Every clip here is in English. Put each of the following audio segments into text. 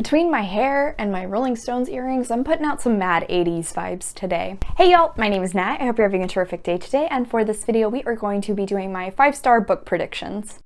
Between my hair and my Rolling Stones earrings, I'm putting out some mad 80s vibes today. Hey y'all, my name is Nat. I hope you're having a terrific day today, and for this video we are going to be doing my 5-star book predictions.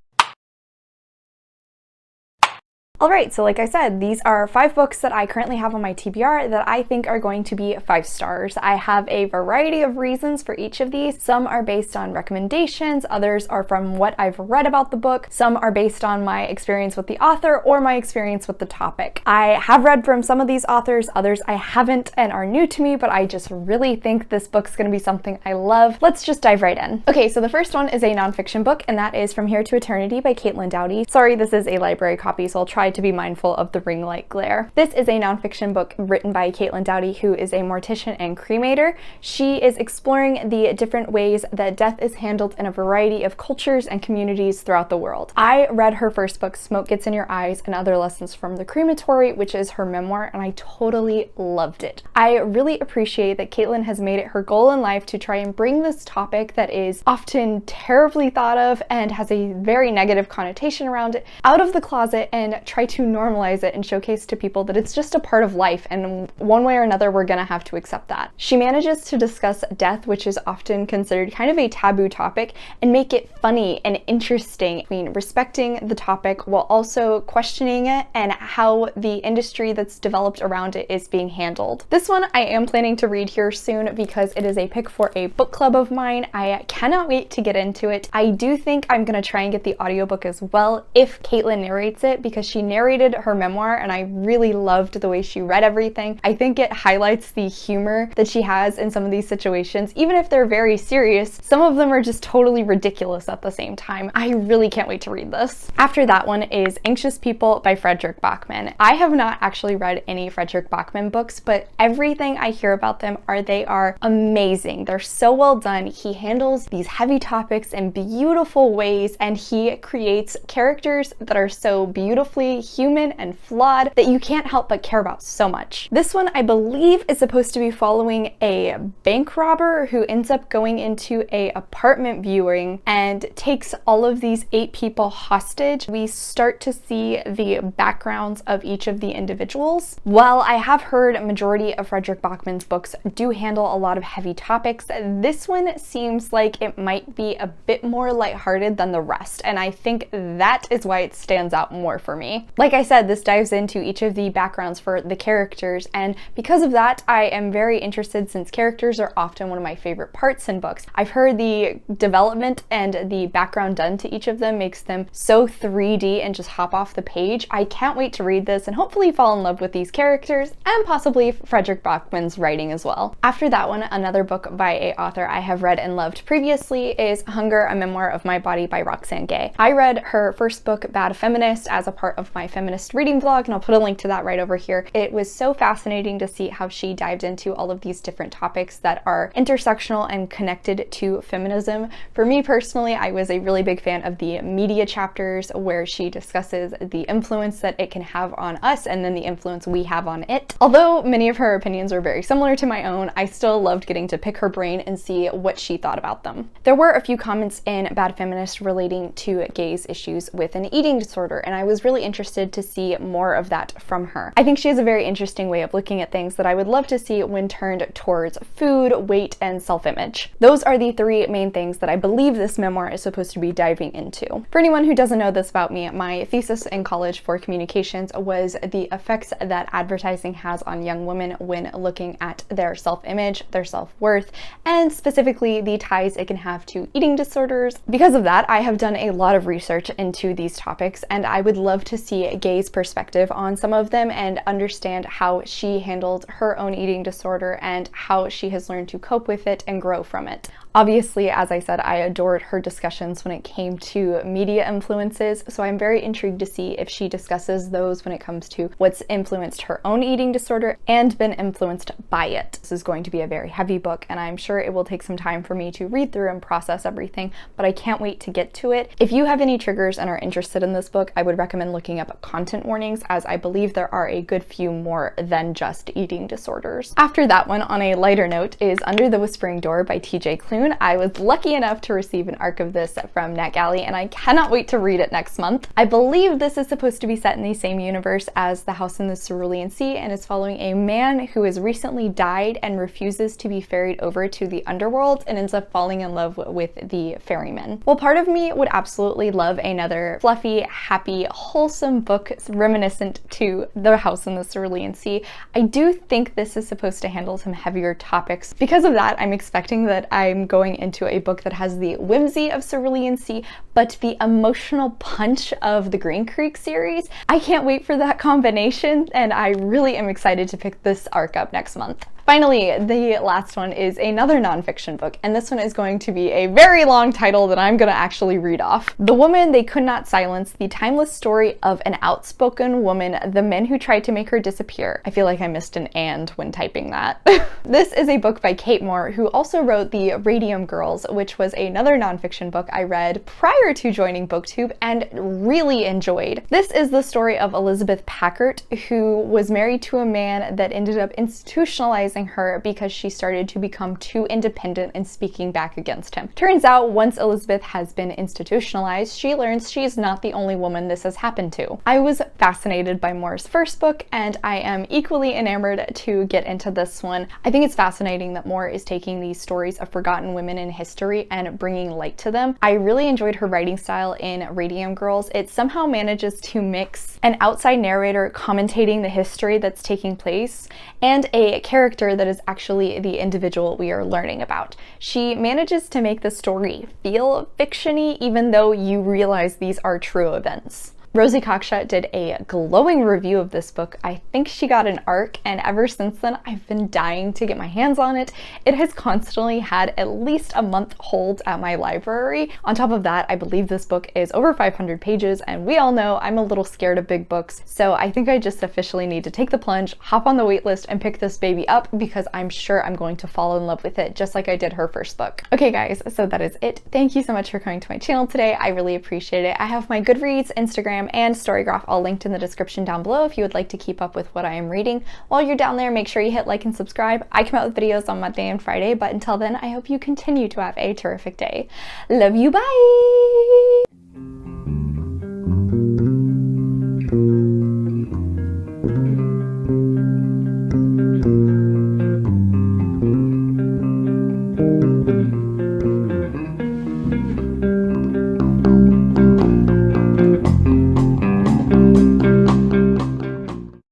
Alright, so like I said, these are 5 books that I currently have on my TBR that I think are going to be 5 stars. I have a variety of reasons for each of these. Some are based on recommendations, others are from what I've read about the book, some are based on my experience with the author or my experience with the topic. I have read from some of these authors, others I haven't and are new to me, but I just really think this book's gonna be something I love. Let's just dive right in. Okay, so the first one is a nonfiction book, and that is From Here to Eternity by Caitlin Doughty. Sorry, this is a library copy, so I'll try to be mindful of the ring light glare. This is a nonfiction book written by Caitlin Doughty, who is a mortician and cremator. She is exploring the different ways that death is handled in a variety of cultures and communities throughout the world. I read her first book, Smoke Gets in Your Eyes and Other Lessons from the Crematory, which is her memoir, and I totally loved it. I really appreciate that Caitlin has made it her goal in life to try and bring this topic that is often terribly thought of and has a very negative connotation around it out of the closet and try to normalize it and showcase to people that it's just a part of life, and one way or another we're gonna have to accept that. She manages to discuss death, which is often considered kind of a taboo topic, and make it funny and interesting, respecting the topic while also questioning it and how the industry that's developed around it is being handled. This one I am planning to read here soon because it is a pick for a book club of mine. I cannot wait to get into it. I do think I'm gonna try and get the audiobook as well if Caitlin narrates it, because she narrated her memoir and I really loved the way she read everything. I think it highlights the humor that she has in some of these situations. Even if they're very serious, some of them are just totally ridiculous at the same time. I really can't wait to read this. After that one is Anxious People by Fredrik Backman. I have not actually read any Fredrik Backman books, but everything I hear about them they are amazing. They're so well done. He handles these heavy topics in beautiful ways, and he creates characters that are so beautifully human and flawed that you can't help but care about so much. This one I believe is supposed to be following a bank robber who ends up going into a apartment viewing and takes all of these 8 people hostage. We start to see the backgrounds of each of the individuals. While I have heard a majority of Fredrik Backman's books do handle a lot of heavy topics, this one seems like it might be a bit more lighthearted than the rest, and I think that is why it stands out more for me. Like I said, this dives into each of the backgrounds for the characters, and because of that I am very interested, since characters are often one of my favorite parts in books. I've heard the development and the background done to each of them makes them so 3D and just hop off the page. I can't wait to read this and hopefully fall in love with these characters and possibly Fredrik Backman's writing as well. After that one, another book by a author I have read and loved previously is Hunger, A Memoir of My Body by Roxane Gay. I read her first book, Bad Feminist, as a part of my feminist reading vlog, and I'll put a link to that right over here. It was so fascinating to see how she dived into all of these different topics that are intersectional and connected to feminism. For me personally, I was a really big fan of the media chapters where she discusses the influence that it can have on us and then the influence we have on it. Although many of her opinions are very similar to my own, I still loved getting to pick her brain and see what she thought about them. There were a few comments in Bad Feminist relating to Gay's issues with an eating disorder, and I was really interested to see more of that from her. I think she has a very interesting way of looking at things that I would love to see when turned towards food, weight, and self-image. Those are the 3 main things that I believe this memoir is supposed to be diving into. For anyone who doesn't know this about me, my thesis in college for communications was the effects that advertising has on young women when looking at their self-image, their self-worth, and specifically the ties it can have to eating disorders. Because of that, I have done a lot of research into these topics, and I would love to see Gay's perspective on some of them and understand how she handled her own eating disorder and how she has learned to cope with it and grow from it. Obviously, as I said, I adored her discussions when it came to media influences, so I'm very intrigued to see if she discusses those when it comes to what's influenced her own eating disorder and been influenced by it. This is going to be a very heavy book, and I'm sure it will take some time for me to read through and process everything, but I can't wait to get to it. If you have any triggers and are interested in this book, I would recommend looking up content warnings, as I believe there are a good few more than just eating disorders. After that one, on a lighter note, is Under the Whispering Door by TJ Klune. soon. I was lucky enough to receive an arc of this from NetGalley, and I cannot wait to read it next month. I believe this is supposed to be set in the same universe as The House in the Cerulean Sea, and is following a man who has recently died and refuses to be ferried over to the underworld and ends up falling in love with the ferryman. Well, part of me would absolutely love another fluffy, happy, wholesome book reminiscent to The House in the Cerulean Sea. I do think this is supposed to handle some heavier topics. Because of that, I'm expecting that I'm going into a book that has the whimsy of Cerulean Sea, but the emotional punch of the Green Creek series. I can't wait for that combination, and I really am excited to pick this arc up next month. Finally, the last one is another nonfiction book, and this one is going to be a very long title that I'm going to actually read off. The Woman They Could Not Silence, the timeless story of an outspoken woman, the men who tried to make her disappear. I feel like I missed an "and" when typing that. This is a book by Kate Moore, who also wrote The Radium Girls, which was another nonfiction book I read prior to joining BookTube and really enjoyed. This is the story of Elizabeth Packard, who was married to a man that ended up institutionalizing her because she started to become too independent and speaking back against him. Turns out once Elizabeth has been institutionalized, she learns she's not the only woman this has happened to. I was fascinated by Moore's first book, and I am equally enamored to get into this one. I think it's fascinating that Moore is taking these stories of forgotten women in history and bringing light to them. I really enjoyed her writing style in Radium Girls. It somehow manages to mix an outside narrator commentating the history that's taking place and a character that is actually the individual we are learning about. She manages to make the story feel fiction-y even though you realize these are true events. Rosie Cockshut did a glowing review of this book. I think she got an arc, and ever since then I've been dying to get my hands on it. It has constantly had at least a month hold at my library. On top of that, I believe this book is over 500 pages, and we all know I'm a little scared of big books, so I think I just officially need to take the plunge, hop on the waitlist, and pick this baby up because I'm sure I'm going to fall in love with it just like I did her first book. Okay guys, so that is it. Thank you so much for coming to my channel today. I really appreciate it. I have my Goodreads, Instagram, and Storygraph all linked in the description down below if you would like to keep up with what I am reading. While you're down there, make sure you hit like and subscribe. I come out with videos on Monday and Friday, but until then, I hope you continue to have a terrific day. Love you, bye!